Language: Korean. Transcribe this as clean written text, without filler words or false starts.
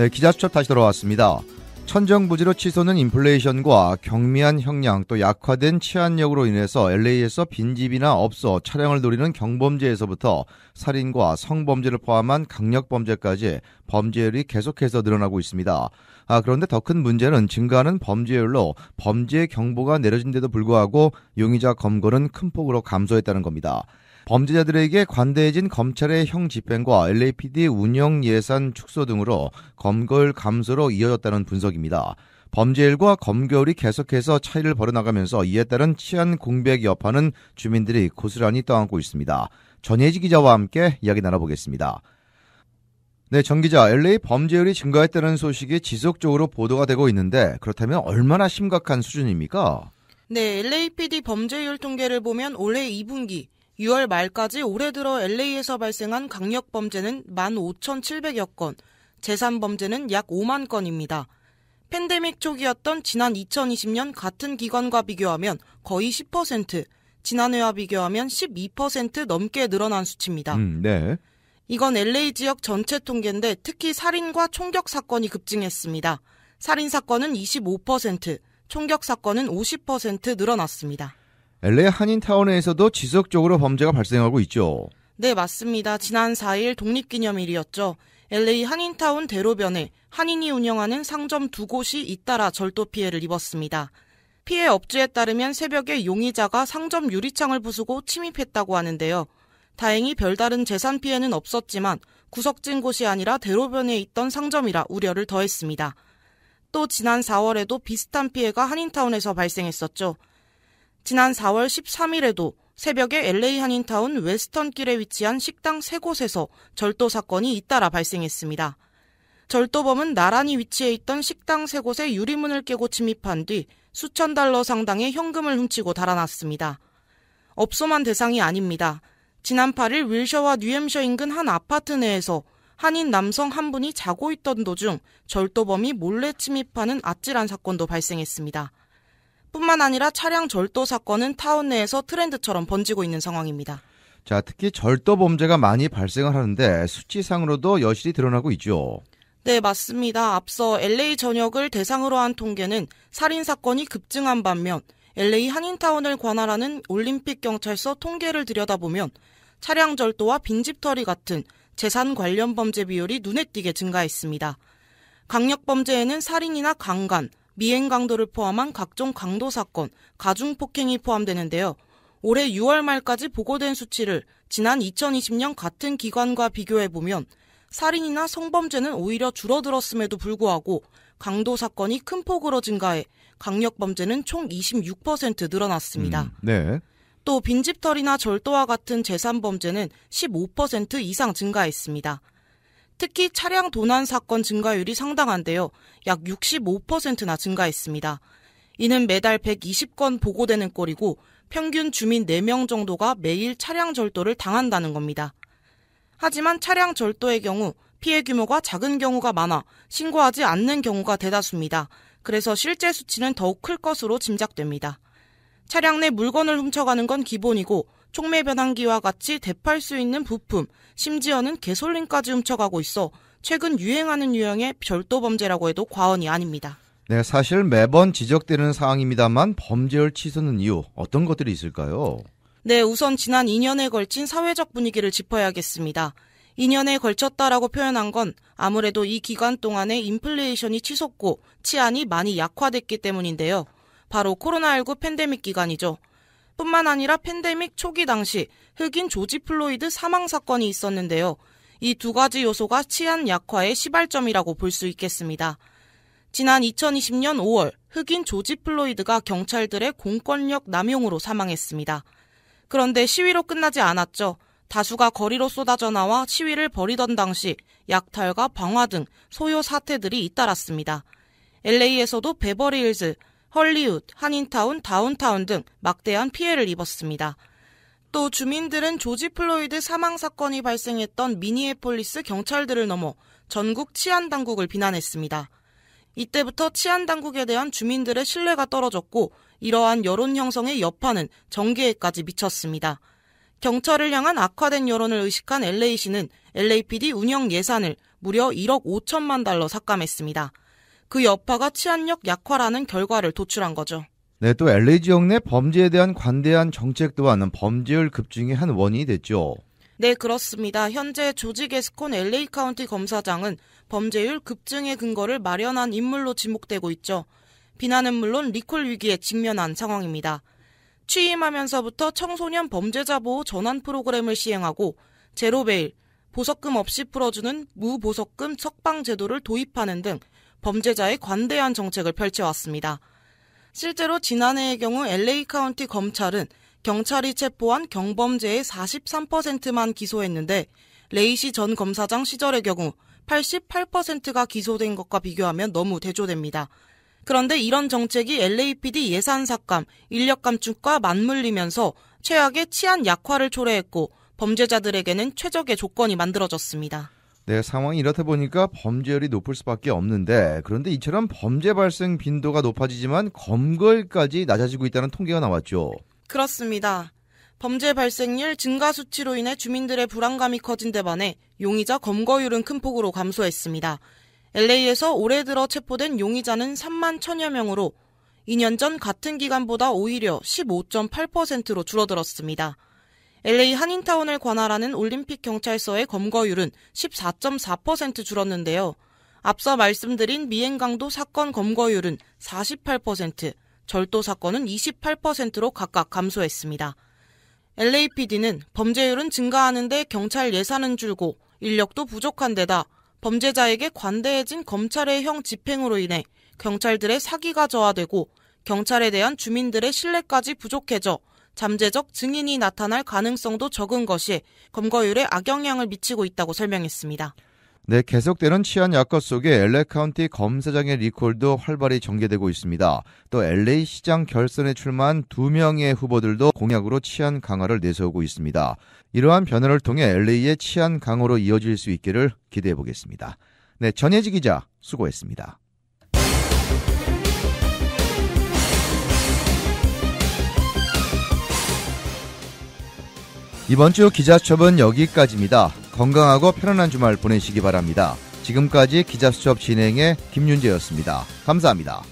네, 기자수첩 다시 돌아왔습니다. 천정부지로 치솟는 인플레이션과 경미한 형량 또 약화된 치안력으로 인해서 LA에서 빈집이나 업소, 차량을 노리는 경범죄에서부터 살인과 성범죄를 포함한 강력범죄까지 범죄율이 계속해서 늘어나고 있습니다. 그런데 더 큰 문제는 증가하는 범죄율로 범죄 경보가 내려진데도 불구하고 용의자 검거는 큰 폭으로 감소했다는 겁니다. 범죄자들에게 관대해진 검찰의 형 집행과 LAPD 운영 예산 축소 등으로 검거율 감소로 이어졌다는 분석입니다. 범죄율과 검거율이 계속해서 차이를 벌여나가면서 이에 따른 치안 공백 여파는 주민들이 고스란히 떠안고 있습니다. 전혜지 기자와 함께 이야기 나눠보겠습니다. 네, 정 기자, LA 범죄율이 증가했다는 소식이 지속적으로 보도가 되고 있는데 그렇다면 얼마나 심각한 수준입니까? 네, LAPD 범죄율 통계를 보면 올해 2분기 6월 말까지 올해 들어 LA에서 발생한 강력범죄는 15,700여 건, 재산범죄는 약 5만 건입니다. 팬데믹 초기였던 지난 2020년 같은 기간과 비교하면 거의 10%, 지난해와 비교하면 12% 넘게 늘어난 수치입니다. 네. 이건 LA 지역 전체 통계인데 특히 살인과 총격 사건이 급증했습니다. 살인 사건은 25%, 총격 사건은 50% 늘어났습니다. LA 한인타운에서도 지속적으로 범죄가 발생하고 있죠. 네, 맞습니다. 지난 4일 독립기념일이었죠. LA 한인타운 대로변에 한인이 운영하는 상점 2곳이 잇따라 절도 피해를 입었습니다. 피해 업주에 따르면 새벽에 용의자가 상점 유리창을 부수고 침입했다고 하는데요. 다행히 별다른 재산 피해는 없었지만 구석진 곳이 아니라 대로변에 있던 상점이라 우려를 더했습니다. 또 지난 4월에도 비슷한 피해가 한인타운에서 발생했었죠. 지난 4월 13일에도 새벽에 LA 한인타운 웨스턴길에 위치한 식당 3곳에서 절도 사건이 잇따라 발생했습니다. 절도범은 나란히 위치해 있던 식당 3곳의 유리문을 깨고 침입한 뒤 수천 달러 상당의 현금을 훔치고 달아났습니다. 업소만 대상이 아닙니다. 지난 8일 윌셔와 뉴햄셔 인근 한 아파트 내에서 한인 남성 한 분이 자고 있던 도중 절도범이 몰래 침입하는 아찔한 사건도 발생했습니다. 뿐만 아니라 차량 절도 사건은 타운 내에서 트렌드처럼 번지고 있는 상황입니다. 자, 특히 절도 범죄가 많이 발생을 하는데 수치상으로도 여실히 드러나고 있죠. 네, 맞습니다. 앞서 LA 전역을 대상으로 한 통계는 살인 사건이 급증한 반면 LA 한인타운을 관할하는 올림픽경찰서 통계를 들여다보면 차량 절도와 빈집털이 같은 재산 관련 범죄 비율이 눈에 띄게 증가했습니다. 강력범죄에는 살인이나 강간, 미행 강도를 포함한 각종 강도 사건, 가중폭행이 포함되는데요. 올해 6월 말까지 보고된 수치를 지난 2020년 같은 기간과 비교해보면 살인이나 성범죄는 오히려 줄어들었음에도 불구하고 강도 사건이 큰 폭으로 증가해 강력범죄는 총 26% 늘어났습니다. 네. 또 빈집털이나 절도와 같은 재산범죄는 15% 이상 증가했습니다. 특히 차량 도난 사건 증가율이 상당한데요. 약 65%나 증가했습니다. 이는 매달 120건 보고되는 꼴이고 평균 주민 4명 정도가 매일 차량 절도를 당한다는 겁니다. 하지만 차량 절도의 경우 피해 규모가 작은 경우가 많아 신고하지 않는 경우가 대다수입니다. 그래서 실제 수치는 더욱 클 것으로 짐작됩니다. 차량 내 물건을 훔쳐가는 건 기본이고 촉매 변환기와 같이 대팔 수 있는 부품, 심지어는 개솔린까지 훔쳐가고 있어 최근 유행하는 유형의 절도 범죄라고 해도 과언이 아닙니다. 네, 사실 매번 지적되는 사항입니다만 범죄율 치솟는 이유 어떤 것들이 있을까요? 네, 우선 지난 2년에 걸친 사회적 분위기를 짚어야겠습니다. 2년에 걸쳤다라고 표현한 건 아무래도 이 기간 동안에 인플레이션이 치솟고 치안이 많이 약화됐기 때문인데요. 바로 코로나19 팬데믹 기간이죠. 뿐만 아니라 팬데믹 초기 당시 흑인 조지 플로이드 사망 사건이 있었는데요. 이 두 가지 요소가 치안 약화의 시발점이라고 볼 수 있겠습니다. 지난 2020년 5월 흑인 조지 플로이드가 경찰들의 공권력 남용으로 사망했습니다. 그런데 시위로 끝나지 않았죠. 다수가 거리로 쏟아져 나와 시위를 벌이던 당시 약탈과 방화 등 소요 사태들이 잇따랐습니다. LA에서도 베버리힐즈, 헐리우드, 한인타운, 다운타운 등 막대한 피해를 입었습니다. 또 주민들은 조지 플로이드 사망 사건이 발생했던 미니애폴리스 경찰들을 넘어 전국 치안당국을 비난했습니다. 이때부터 치안당국에 대한 주민들의 신뢰가 떨어졌고 이러한 여론 형성의 여파는 정계에까지 미쳤습니다. 경찰을 향한 악화된 여론을 의식한 LA시는 LAPD 운영 예산을 무려 1억 5천만 달러 삭감했습니다. 그 여파가 치안력 약화라는 결과를 도출한 거죠. 네, 또 LA 지역 내 범죄에 대한 관대한 정책 또한 범죄율 급증의 한 원인이 됐죠. 네, 그렇습니다. 현재 조지 게스콘 LA 카운티 검사장은 범죄율 급증의 근거를 마련한 인물로 지목되고 있죠. 비난은 물론 리콜 위기에 직면한 상황입니다. 취임하면서부터 청소년 범죄자 보호 전환 프로그램을 시행하고 제로베일, 보석금 없이 풀어주는 무보석금 석방 제도를 도입하는 등 범죄자에 관대한 정책을 펼쳐왔습니다. 실제로 지난해의 경우 LA 카운티 검찰은 경찰이 체포한 경범죄의 43%만 기소했는데 레이시 전 검사장 시절의 경우 88%가 기소된 것과 비교하면 너무 대조됩니다. 그런데 이런 정책이 LAPD 예산 삭감, 인력 감축과 맞물리면서 최악의 치안 약화를 초래했고 범죄자들에게는 최적의 조건이 만들어졌습니다. 네, 상황이 이렇다 보니까 범죄율이 높을 수밖에 없는데 그런데 이처럼 범죄 발생 빈도가 높아지지만 검거율까지 낮아지고 있다는 통계가 나왔죠. 그렇습니다. 범죄 발생률 증가 수치로 인해 주민들의 불안감이 커진 데 반해 용의자 검거율은 큰 폭으로 감소했습니다. LA에서 올해 들어 체포된 용의자는 3만 1천여 명으로 2년 전 같은 기간보다 오히려 15.8%로 줄어들었습니다. LA 한인타운을 관할하는 올림픽 경찰서의 검거율은 14.4% 줄었는데요. 앞서 말씀드린 미행강도 사건 검거율은 48%, 절도 사건은 28%로 각각 감소했습니다. LAPD는 범죄율은 증가하는데 경찰 예산은 줄고 인력도 부족한 데다 범죄자에게 관대해진 검찰의 형 집행으로 인해 경찰들의 사기가 저하되고 경찰에 대한 주민들의 신뢰까지 부족해져 잠재적 증인이 나타날 가능성도 적은 것이 검거율에 악영향을 미치고 있다고 설명했습니다. 네, 계속되는 치안 약화 속에 LA 카운티 검사장의 리콜도 활발히 전개되고 있습니다. 또 LA 시장 결선에 출마한 2명의 후보들도 공약으로 치안 강화를 내세우고 있습니다. 이러한 변화를 통해 LA의 치안 강화로 이어질 수 있기를 기대해 보겠습니다. 네, 전혜지 기자 수고했습니다. 이번 주 기자수첩은 여기까지입니다. 건강하고 편안한 주말 보내시기 바랍니다. 지금까지 기자수첩 진행의 김윤재였습니다. 감사합니다.